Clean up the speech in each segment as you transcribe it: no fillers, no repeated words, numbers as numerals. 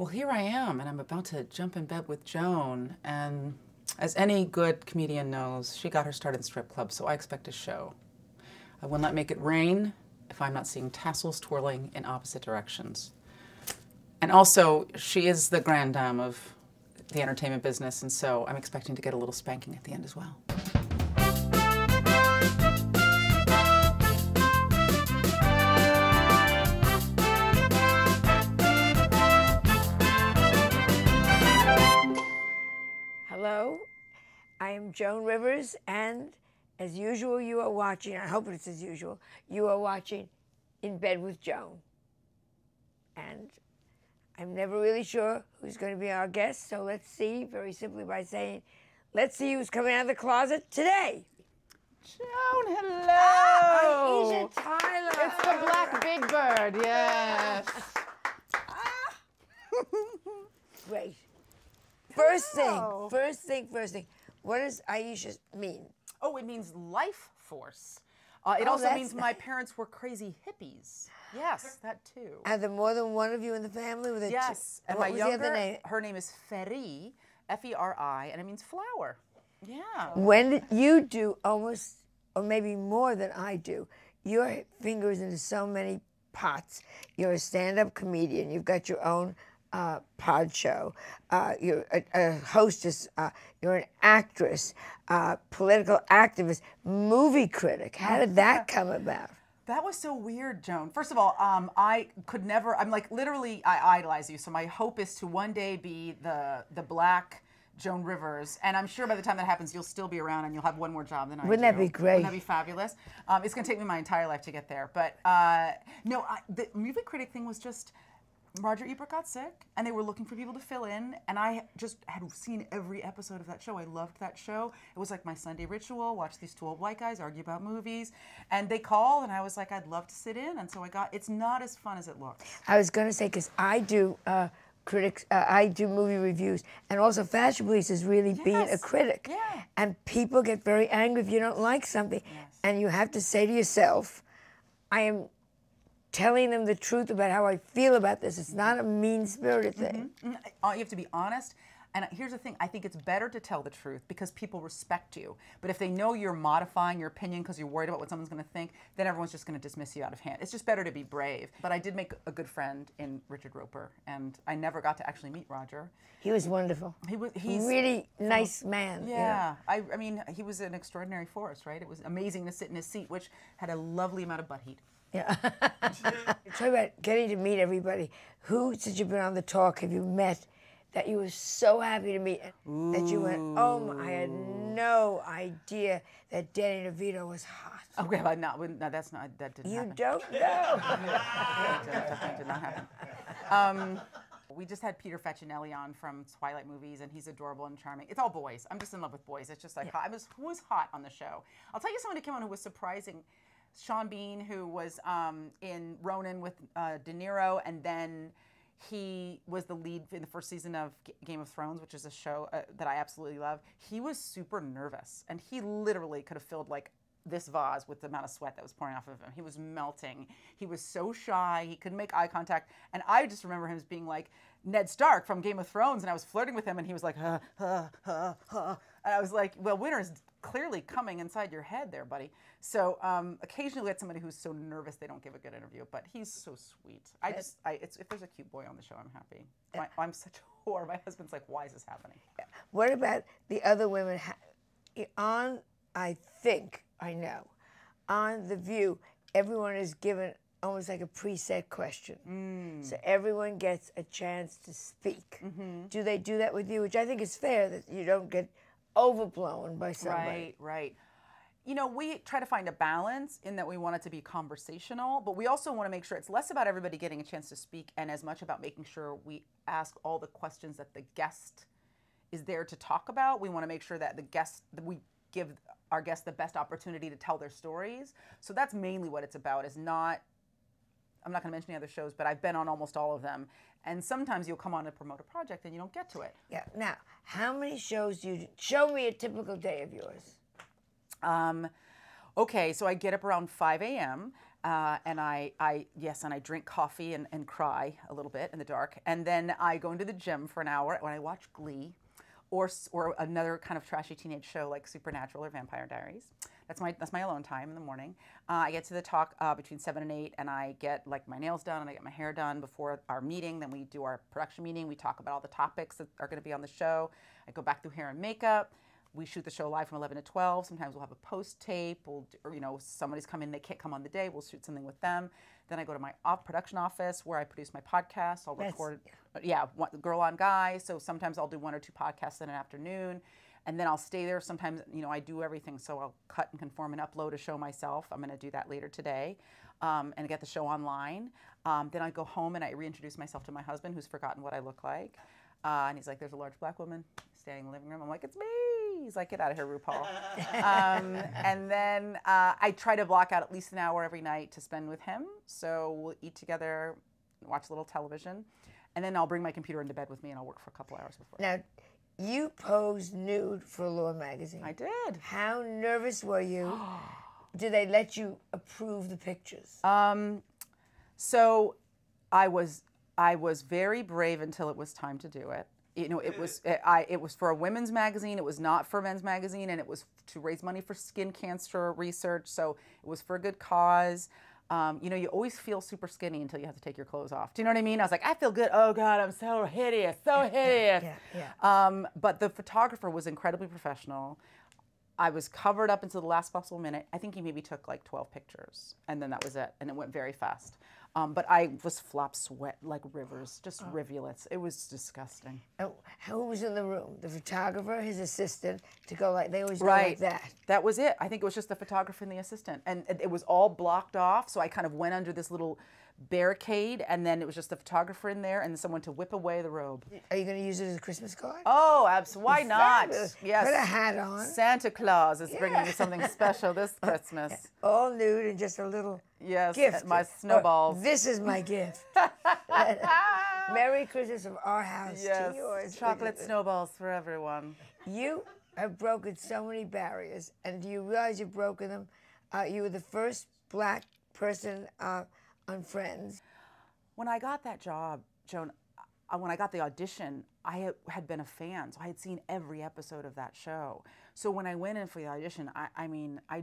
Well, here I am, and I'm about to jump in bed with Joan. And as any good comedian knows, she got her start in strip clubs, so I expect a show. I will not make it rain if I'm not seeing tassels twirling in opposite directions. And also, she is the grande dame of the entertainment business, and so I'm expecting to get a little spanking at the end as well. Hello, I am Joan Rivers, and as usual, you are watching, I hope it's as usual, you are watching In Bed with Joan. And I'm never really sure who's going to be our guest, so let's see, very simply by saying, let's see who's coming out of the closet today. Joan, hello! Aisha Tyler. It's the Black Big Bird, yes. Great. First thing. What does Aisha mean? Oh, it means life force. It Oh, also that's means my parents were crazy hippies. Yes, that too. Are there more than one of you in the family? With Yes, and what my was the other younger, name? her name is Feri, F-E-R-I, and it means flower. Yeah. When did you do almost, or maybe more than I do, your fingers into so many pots. You're a stand-up comedian. You've got your own pod show. You're a hostess. You're an actress, political activist, movie critic. How did that come about? That was so weird, Joan. First of all, I could never, I'm like, literally, I idolize you. So my hope is to one day be the Black Joan Rivers. And I'm sure by the time that happens, you'll still be around and you'll have one more job than I do. Wouldn't that be great? Wouldn't that be fabulous? It's going to take me my entire life to get there. But no, the movie critic thing was just, Roger Ebert got sick, and they were looking for people to fill in, and I just had seen every episode of that show. I loved that show. It was like my Sunday ritual, watch these two old white guys argue about movies, and they called, and I was like, I'd love to sit in, and so I got, it's not as fun as it looks. I was going to say, because I do I do movie reviews, and also Fashion Police is really being a critic. Yeah. And people get very angry if you don't like something, and you have to say to yourself, I am telling them the truth about how I feel about this. It's not a mean-spirited thing. You have to be honest. And here's the thing, I think it's better to tell the truth because people respect you. But if they know you're modifying your opinion because you're worried about what someone's going to think, then everyone's just going to dismiss you out of hand. It's just better to be brave. But I did make a good friend in Richard Roper, and I never got to actually meet Roger. He was wonderful. He's really nice man. Yeah, you know? I mean, he was an extraordinary force, right? It was amazing to sit in his seat, which had a lovely amount of butt heat. Yeah. Talk about getting to meet everybody. Who, since you've been on the talk, have you met that you were so happy to meet, that you went, oh, I had no idea that Danny DeVito was hot. Okay, but no, that's not, that didn't happen. You don't know. That did not happen. We just had Peter Facinelli on from Twilight movies, and he's adorable and charming. It's all boys. I'm just in love with boys. It's just like, who was hot on the show? I'll tell you someone who came on who was surprising. Sean Bean, who was in Ronin with De Niro, and then he was the lead in the first season of Game of Thrones, which is a show that I absolutely love. He was super nervous, and he literally could have filled like this vase with the amount of sweat that was pouring off of him. He was melting. He was so shy. He couldn't make eye contact. And I just remember him as being like Ned Stark from Game of Thrones, and I was flirting with him, and he was like, And I was like, well, winter's clearly coming inside your head there, buddy. So occasionally we get somebody who's so nervous they don't give a good interview, but he's so sweet. If there's a cute boy on the show, I'm happy. I'm such a whore. My husband's like, why is this happening? What about the other women? I think, I know, on The View, everyone is given almost like a preset question. So everyone gets a chance to speak. Do they do that with you? Which I think is fair, that you don't get overblown by somebody. Right. You know, we try to find a balance in that we want it to be conversational, but we also want to make sure it's less about everybody getting a chance to speak and as much about making sure we ask all the questions that the guest is there to talk about. We want to make sure that we give our guests the best opportunity to tell their stories. So that's mainly what it's about, is not, I'm not going to mention any other shows, but I've been on almost all of them. And sometimes you'll come on to promote a project and you don't get to it. Yeah. Now, how many shows do you do? Show me a typical day of yours. Okay, so I get up around 5 a.m. And I drink coffee and cry a little bit in the dark. And then I go into the gym for an hour when I watch Glee or another kind of trashy teenage show like Supernatural or Vampire Diaries. That's my alone time in the morning. I get to the talk between 7 and 8, and I get like my nails done and I get my hair done before our meeting. Then we do our production meeting. We talk about all the topics that are going to be on the show. I go back through hair and makeup. We shoot the show live from 11 to 12. Sometimes we'll have a post tape. Somebody's coming, they can't come on the day. We'll shoot something with them. Then I go to my production office where I produce my podcast. I'll record, Girl on Guy. So sometimes I'll do 1 or 2 podcasts in an afternoon. And then I'll stay there. Sometimes, I do everything. So I'll cut and conform and upload a show myself. I'm going to do that later today and get the show online. Then I go home and I reintroduce myself to my husband, who's forgotten what I look like. And he's like, there's a large black woman standing in the living room. I'm like, it's me. He's like, get out of here, RuPaul. And then I try to block out at least an hour every night to spend with him. So we'll eat together, watch a little television. And then I'll bring my computer into bed with me and I'll work for a couple hours before. Now, you posed nude for Allure magazine. I did. How nervous were you? Did they let you approve the pictures? So I was very brave until it was time to do it. It was for a women's magazine. It was not for men's magazine, and it was to raise money for skin cancer research. So it was for a good cause. You always feel super skinny until you have to take your clothes off. Do you know what I mean? I was like, I feel good. Oh God, I'm so hideous, so hideous. Yeah. But the photographer was incredibly professional. I was covered up until the last possible minute. I think he maybe took like 12 pictures, and then that was it, and it went very fast. But I was flop sweat like rivers, just rivulets. It was disgusting. Who was in the room? The photographer, his assistant, to go like, they always go like that. That was it. I think it was just the photographer and the assistant. And it was all blocked off, so I kind of went under this little barricade, and then it was just the photographer in there and someone to whip away the robe. Are you going to use it as a Christmas card? Oh, absolutely. Why not? Yes. Put a hat on. Santa Claus is bringing you something special this Christmas. All nude and just a little gift. My snowballs. This is my gift. Merry Christmas from our house to yours. Chocolate snowballs for everyone. You have broken so many barriers, and do you realize you've broken them? You were the first black person on Friends. When I got that job, Joan, when I got the audition, I had been a fan, so I had seen every episode of that show. So when I went in for the audition, I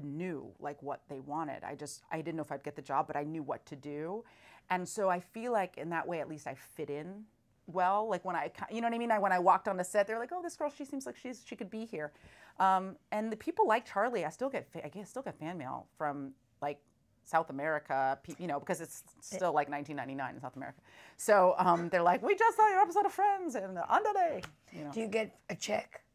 knew like what they wanted. I didn't know if I'd get the job, but I knew what to do. And so I feel like in that way, at least I fit in well. Like when you know what I mean? When I walked on the set, they're like, oh, this girl, she seems like she could be here. And the people like Charlie. I still get fan mail from like South America, because it's still like 1999 in South America. So they're like, we just saw your episode of Friends and underday. Do you get a check?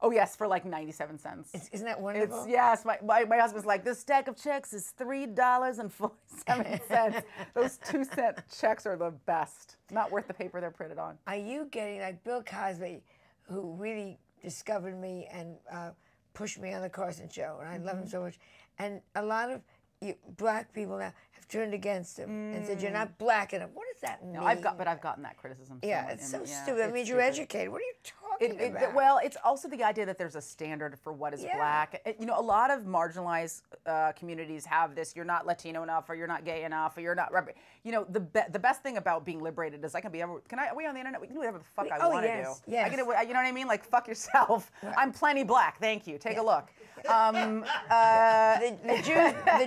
Oh yes, for like 97 cents. Isn't that wonderful? Yes, my husband's like, this stack of checks is $3.47. Those 2-cent checks are the best. Not worth the paper they're printed on. Are you getting like Bill Cosby, who really discovered me and pushed me on the Carson show, and I love him so much, and a lot of black people now have turned against him and said, you're not black enough. What does that mean? No, I've gotten that criticism. It's so stupid. It means you're educated. What are you talking about? Well, it's also the idea that there's a standard for what is black. A lot of marginalized communities have this, you're not Latino enough, or you're not gay enough, or you're not, the best thing about being liberated is are we on the internet? We can do whatever the fuck I want to do. Yes. I can do, you know what I mean? Like, fuck yourself. Right. I'm plenty black. Thank you. Take a look. The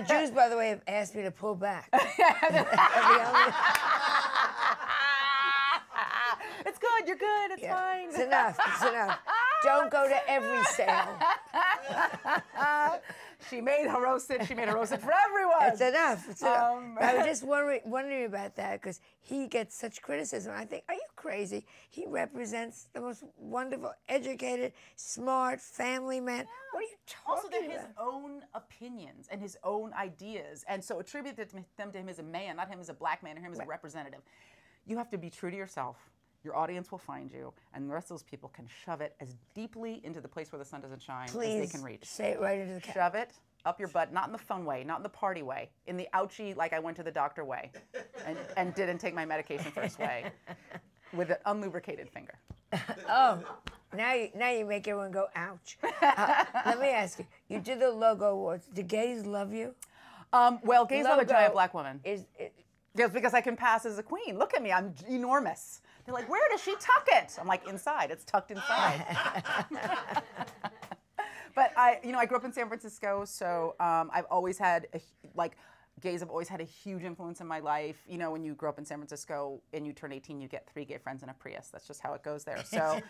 Jews, by the way, have asked me to pull back. It's good. You're good. It's fine. It's enough. It's enough. Don't go to every sale. She made her roasted. She made her roasted for everyone. It's enough. It's enough. I was just wondering about that because he gets such criticism. I think, are you crazy? He represents the most wonderful, educated, smart family man. What are you talking also, they're about? his own opinions and his own ideas, and so attribute them to him as a man, not him as a black man or him as a representative. You have to be true to yourself. Your audience will find you, and the rest of those people can shove it as deeply into the place where the sun doesn't shine as they can reach. Say it right into the camera. Shove it up your butt, not in the fun way, not in the party way, in the ouchy, like I went to the doctor way, and didn't take my medication first way, with an unlubricated finger. Oh, now you make everyone go, ouch. Let me ask you, you did the Logo Awards. Do gays love you? Well, gays love a logo giant black woman. is Just because I can pass as a queen. Look at me, I'm enormous. They're like, where does she tuck it? I'm like, inside. It's tucked inside. But I grew up in San Francisco, so I've always had gays have always had a huge influence in my life. You know, when you grow up in San Francisco and you turn 18, you get 3 gay friends in a Prius. That's just how it goes there. So,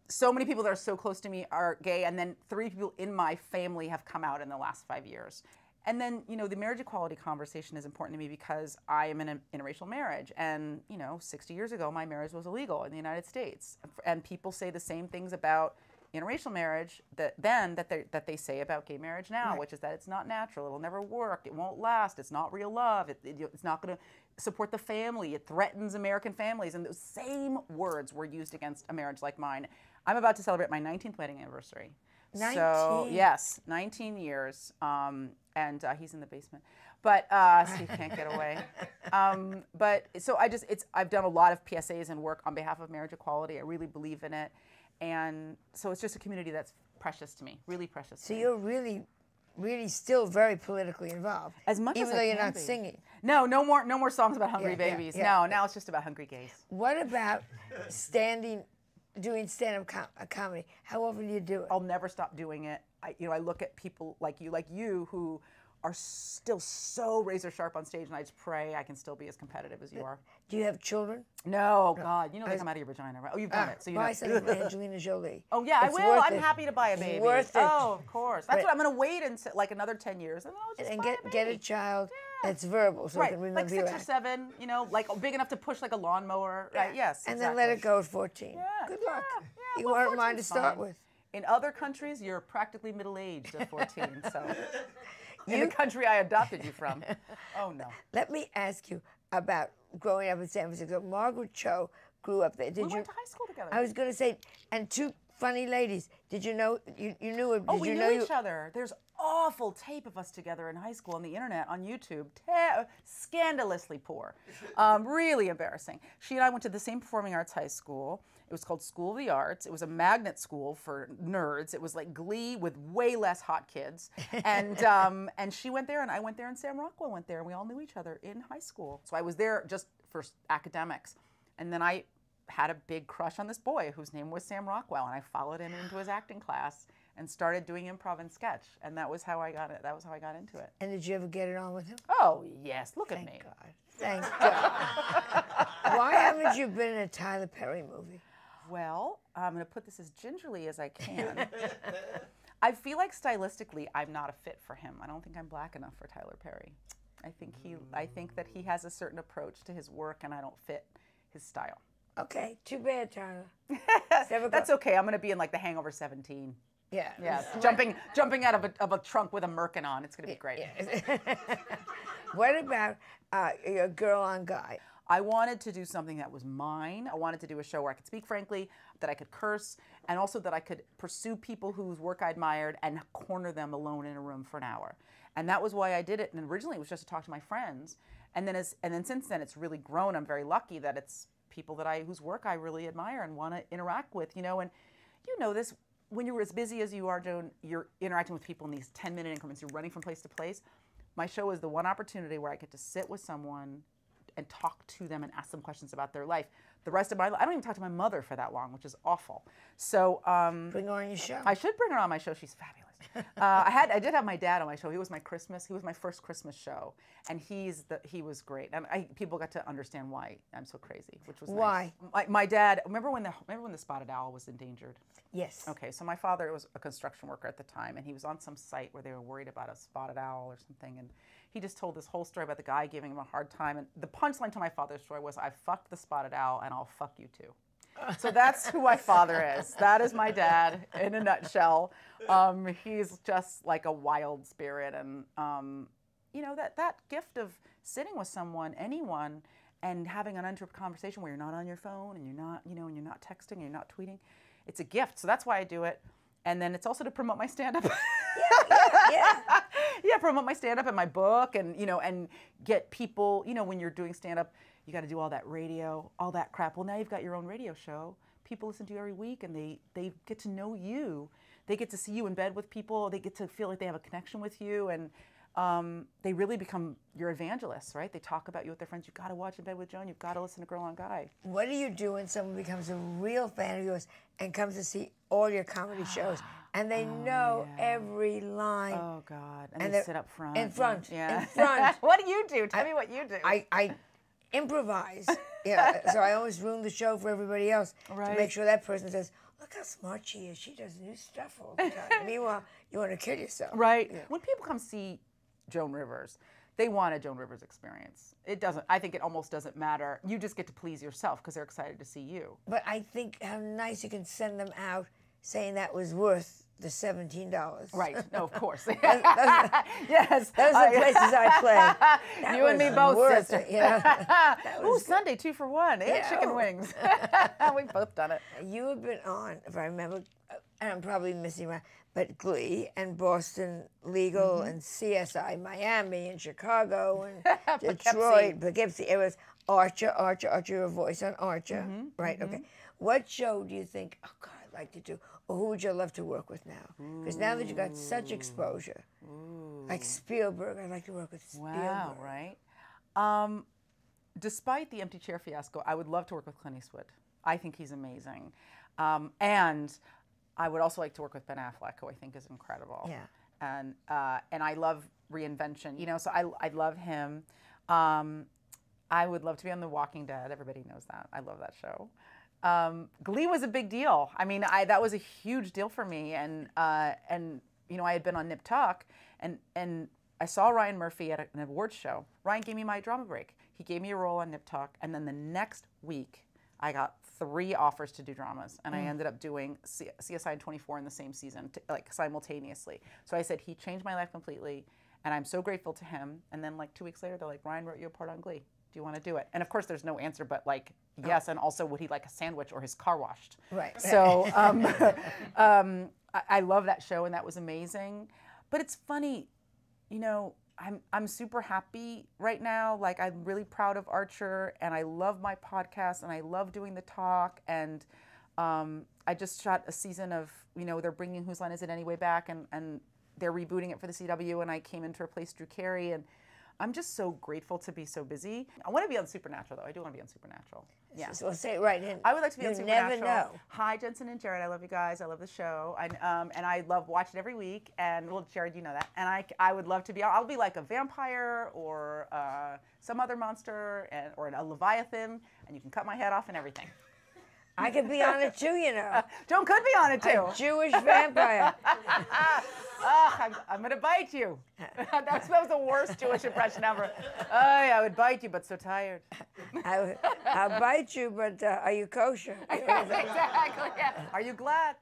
so many people that are so close to me are gay, and then 3 people in my family have come out in the last 5 years. And then, the marriage equality conversation is important to me because I am in an interracial marriage. And, 60 years ago, my marriage was illegal in the United States. And people say the same things about interracial marriage that they say about gay marriage now, Right. which is that it's not natural, it'll never work, it won't last, it's not real love, it's not going to support the family, it threatens American families. And those same words were used against a marriage like mine. I'm about to celebrate my 19th wedding anniversary. 19? So, yes, 19 years. And he's in the basement, but so he can't get away. But so I've done a lot of PSAs and work on behalf of marriage equality. I really believe in it, and so it's just a community that's precious to me, really precious. so you're really, really still very politically involved. As much even as though I you're can not be. singing. No more songs about hungry Yeah, yeah, babies. yeah. No, now it's just about hungry gays. What about doing stand-up comedy? How often do you do it? I'll never stop doing it. I look at people like you who are still so razor sharp on stage, and I just pray I can still be as competitive as you are. Do you have children? No, God, they come out of your vagina, right? Oh, you've done it, so you buy know. something for Angelina Jolie. Oh yeah, I It's will. worth I'm it. happy to buy a baby. Worth it. Oh, of course. That's But- what I'm going to wait until like another 10 years, and then I'll just And buy get a baby. child that's verbal so it Right, can like remember 6 you. or 7, like big enough to push like a lawnmower. Right? Yes. And then let it exactly. go at 14. Yeah, Good luck. yeah, You well, weren't mine to 14's start fine. with. In other countries, you're practically middle-aged at 14. So, in the country I adopted you from, oh no. Let me ask you about growing up in San Francisco. Margaret Cho grew up there. Did We you? went to high school together. I was going to say, and 2 funny ladies. Did you know you knew her? Oh, Did we you knew know each other. There's awful tape of us together in high school on the internet, on YouTube. Scandalously poor. Really embarrassing. She and I went to the same performing arts high school. It was called School of the Arts. It was a magnet school for nerds. It was like Glee with way less hot kids. And and she went there, and I went there, and Sam Rockwell went there, and we all knew each other in high school. So I was there just for academics. And then I had a big crush on this boy whose name was Sam Rockwell, and I followed him into his acting class and started doing improv and sketch, and that was how I got it. That was how I got into it. And did you ever get it on with him? Oh yes, look at Thank me. God. Thank God. Why haven't you been in a Tyler Perry movie? Well, I'm going to put this as gingerly as I can. I feel like stylistically, I'm not a fit for him. I don't think I'm black enough for Tyler Perry. I think that he has a certain approach to his work, and I don't fit his style. Okay, too bad, Tyler. That's okay. I'm going to be in like The Hangover 17. Yeah. Yeah, jumping out of a trunk with a merkin on. It's going to be great. What about a girl on guy? I wanted to do something that was mine. I wanted to do a show where I could speak frankly, that I could curse, and also that I could pursue people whose work I admired and corner them alone in a room for an hour. And that was why I did it. And originally it was just to talk to my friends. And then since then it's really grown. I'm very lucky that it's people whose work I really admire and want to interact with, And you know this, when you're as busy as you are, Joan, you're interacting with people in these 10-minute increments. You're running from place to place. My show is the one opportunity where I get to sit with someone and talk to them and ask them questions about their life. The rest of my life, I don't even talk to my mother for that long, which is awful. So Bring her on your show. I should bring her on my show. She's fabulous. I did have my dad on my show. He was my first Christmas show, and he was great. And people got to understand why I'm so crazy, which was Why? nice. My dad. Remember when the spotted owl was endangered? Yes. Okay, so my father was a construction worker at the time, and he was on some site where they were worried about a spotted owl or something, and he just told this whole story about the guy giving him a hard time. And the punchline to my father's story was, "I fucked the spotted owl, and I'll fuck you too." So that's who my father is. That is my dad in a nutshell. He's just like a wild spirit, and that gift of sitting with anyone, and having an uninterrupted conversation where you're not on your phone and you're not, and you're not texting, and you're not tweeting. It's a gift. So that's why I do it. And then it's also to promote my stand-up. Yeah. Yeah, promote my stand-up and my book, and and get people. When you're doing stand-up, you got to do all that radio, all that crap. Well, now you've got your own radio show. People listen to you every week, and they get to know you. They get to see you in bed with people. They get to feel like they have a connection with you, and they really become your evangelists, right? They talk about you with their friends. You've got to watch In Bed with Joan. You've got to listen to Girl on Guy. What do you do when someone becomes a real fan of yours and comes to see all your comedy shows, and they know every line? Oh, God. And they sit up front. In front. Yeah. In front. What do you do? Tell me what you do. I improvise. Yeah. So I always ruin the show for everybody else to make sure that person says, look how smart she is. She does new stuff all the time. Meanwhile, you want to kill yourself. Right. Yeah. When people come see Joan Rivers, they want a Joan Rivers experience. It doesn't, I think it almost doesn't matter. You just get to please yourself because they're excited to see you. But I think how nice you can send them out saying that was worth the $17. Right. No, of course. Yes. Those are the places I play. That you and me both, worth sister. it, you know? Ooh, Sunday 2 for 1 and chicken wings. We've both done it. You have been on, if I remember, and I'm probably missing one, but Glee and Boston Legal and CSI Miami and Chicago and Detroit, Poughkeepsie. It was Archer, your voice on Archer, right? Okay. What show do you think, oh God, I'd like to do, or who would you love to work with now? Because now that you got such exposure, like Spielberg, I'd like to work with Spielberg. Wow, right? Despite the empty chair fiasco, I would love to work with Clint Eastwood. I think he's amazing. And I would also like to work with Ben Affleck, who I think is incredible. Yeah. And I love reinvention, you know, so I love him. I would love to be on The Walking Dead. Everybody knows that. I love that show. Glee was a big deal. I mean, that was a huge deal for me. And you know, I had been on Nip Tuck, and I saw Ryan Murphy at an awards show. Ryan gave me my drama break. He gave me a role on Nip Tuck, and then the next week, I got 3 offers to do dramas, and I ended up doing CSI and 24 in the same season, like simultaneously. So I said, he changed my life completely, and I'm so grateful to him. And then like 2 weeks later, they're like, Ryan wrote you a part on Glee. Do you want to do it? And of course, there's no answer, but like, yes, and also would he like a sandwich or his car washed? Right. So I love that show, and that was amazing. But it's funny, you know, I'm super happy right now. Like, I'm really proud of Archer, and I love my podcast, and I love doing the talk. And I just shot a season of, you know, they're bringing Whose Line Is It Anyway back, and they're rebooting it for the CW, and I came in to replace Drew Carey, and I'm just so grateful to be so busy. I want to be on Supernatural, though. I do want to be on Supernatural. Yeah. So say it right in. I would like to be on Supernatural. You never know. Hi, Jensen and Jared. I love you guys. I love the show. And I love watching it every week. And, well, Jared, you know that. And I would love to be, I'll be like a vampire or some other monster or a Leviathan. And you can cut my head off and everything. I could be on it too, you know. Joan could be on it too. A Jewish vampire. I'm going to bite you. That was the worst Jewish impression ever. I would bite you, but so tired. I'll bite you, but are you kosher? Exactly. Yeah. Are you glad?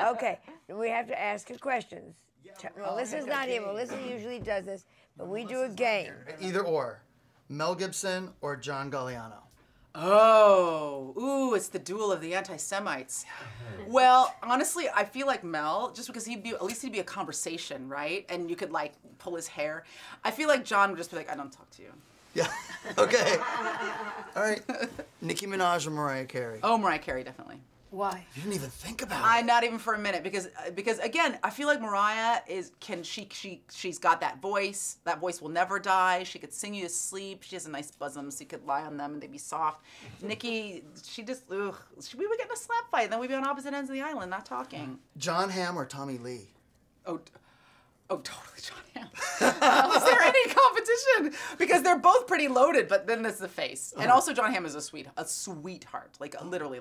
Okay, we have to ask you questions. Melissa's not here. Melissa usually does this, but we do a game. Either or. Mel Gibson or John Galliano. Oh, ooh, it's the duel of the anti-Semites. Well, honestly, I feel like Mel, just because at least he'd be a conversation, right? And you could like pull his hair. I feel like John would just be like, I don't talk to you. Yeah, okay. All right, Nicki Minaj or Mariah Carey? Oh, Mariah Carey, definitely. Why? You didn't even think about it. Not even for a minute, because again, I feel like Mariah she's got that voice. That voice will never die. She could sing you to sleep. She has a nice bosom, so you could lie on them and they'd be soft. Nicki, we would get in a slap fight, and then we'd be on opposite ends of the island, not talking. John Hamm or Tommy Lee? Oh, totally John Hamm. Is there any competition? Because they're both pretty loaded, but then there's the face. And also John Hamm is a sweetheart. Like, literally,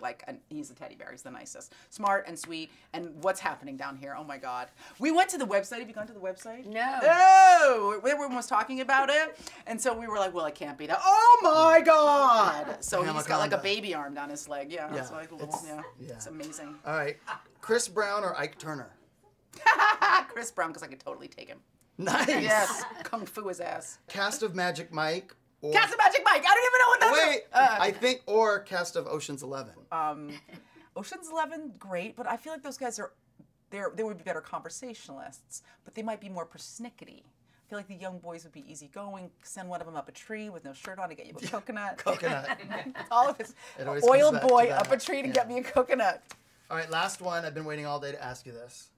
he's a teddy bear. He's the nicest. Smart and sweet. And what's happening down here? Oh, my God. We went to the website. Have you gone to the website? No. Oh! Everyone was talking about it. And so we were like, well, it can't be that. Oh, my God! So he's got, like, a baby arm down his leg. Yeah. It's like, it's amazing. All right. Chris Brown or Ike Turner? Chris Brown, because I could totally take him. Nice. Yes. Kung fu his ass. Cast of Magic Mike or... Cast of Magic Mike! I don't even know what that is! Wait! I think, or cast of Ocean's 11. Ocean's 11, great, but I feel like those guys they would be better conversationalists, but they might be more persnickety. I feel like the young boys would be easygoing. Send one of them up a tree with no shirt on to get you a coconut. Coconut. All of this. Always Oil comes back boy to that. up a tree to get me a coconut. All right, last one. I've been waiting all day to ask you this.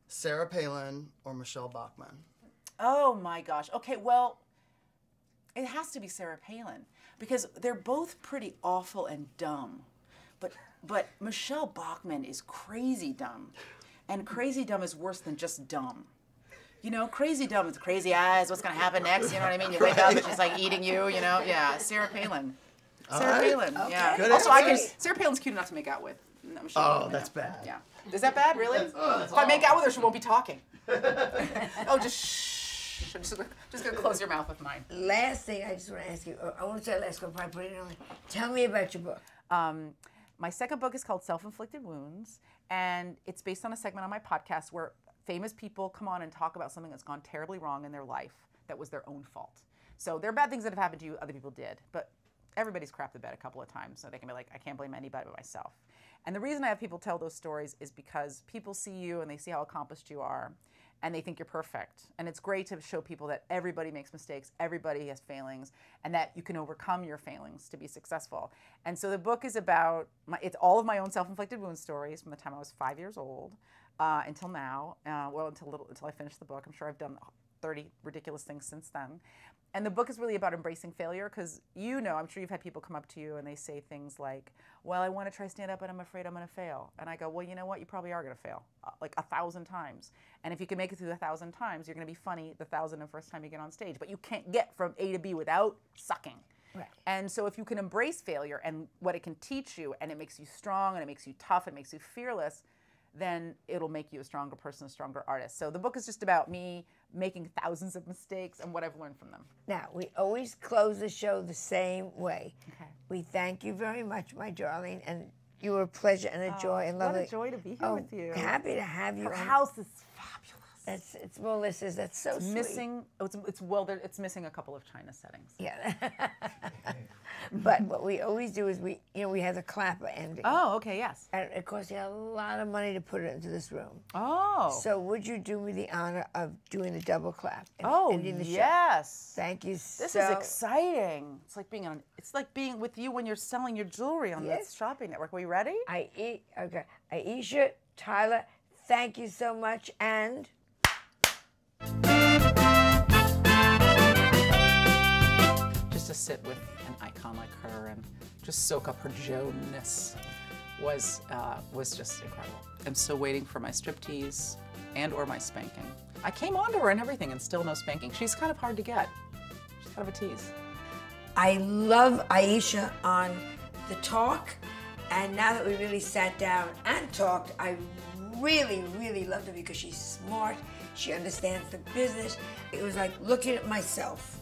Sarah Palin or Michelle Bachmann? Oh my gosh. Okay, well, it has to be Sarah Palin because they're both pretty awful and dumb. But Michelle Bachmann is crazy dumb. And crazy dumb is worse than just dumb. You know, crazy dumb with crazy eyes, what's going to happen next, you know what I mean? You wake up and she's like eating you, you know? Yeah, Sarah Palin. Sarah Palin, okay. yeah. Good Also, answer. Sarah Palin's cute enough to make out with. No, Michelle Oh, Bachmann, that's no. bad. Yeah. Is that bad, really? If I make out with her, she won't be talking. Oh, just shh. I'm just going to close your mouth with mine. Last thing I just want to ask you, I want to say last one, probably put it on. Tell me about your book. My second book is called Self-Inflicted Wounds, and it's based on a segment on my podcast where famous people come on and talk about something that's gone terribly wrong in their life that was their own fault. So there are bad things that have happened to you, other people did, but everybody's crapped the bed a couple of times, so they can be like, I can't blame anybody but myself. And the reason I have people tell those stories is because people see you and they see how accomplished you are, and they think you're perfect. And it's great to show people that everybody makes mistakes, everybody has failings, and that you can overcome your failings to be successful. And so the book is about, it's all of my own self-inflicted wound stories from the time I was 5 years old until now, until I finish the book. I'm sure I've done 30 ridiculous things since then. And the book is really about embracing failure because, you know, I'm sure you've had people come up to you and they say things like, well, I want to try stand up, but I'm afraid I'm going to fail. And I go, well, you know what? You probably are going to fail like 1,000 times. And if you can make it through 1,000 times, you're going to be funny the 1,001st time you get on stage. But you can't get from A to B without sucking. Right. And so if you can embrace failure and what it can teach you, and it makes you strong, and it makes you tough, and it makes you fearless, then it'll make you a stronger person, a stronger artist. So the book is just about me making thousands of mistakes and what I've learned from them. Now, we always close the show the same way. Okay. We thank you very much, my darling, and you were a pleasure and a joy and lovely. What a joy to be here with you. Happy to have you. Her house is fabulous. It's Melissa's. That's so sweet. It's missing a couple of china settings. Yeah. But what we always do is we have the clapper ending. Oh, okay, yes. And it costs you a lot of money to put it into this room. Oh. So would you do me the honor of doing the double clap? And Oh, ending the show? yes. Thank you This is exciting. It's like being with you when you're selling your jewelry on the shopping network. Are we ready? Aisha, Tyler, thank you so much, and just to sit with an icon like her and just soak up her Joan-ness was just incredible. I'm still waiting for my striptease and or my spanking. I came onto her and everything and still no spanking. She's kind of hard to get. She's kind of a tease. I love Aisha on the talk, and now that we really sat down and talked, I really, really loved her because she's smart, she understands the business. It was like looking at myself,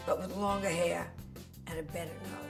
but with longer hair and a better nose.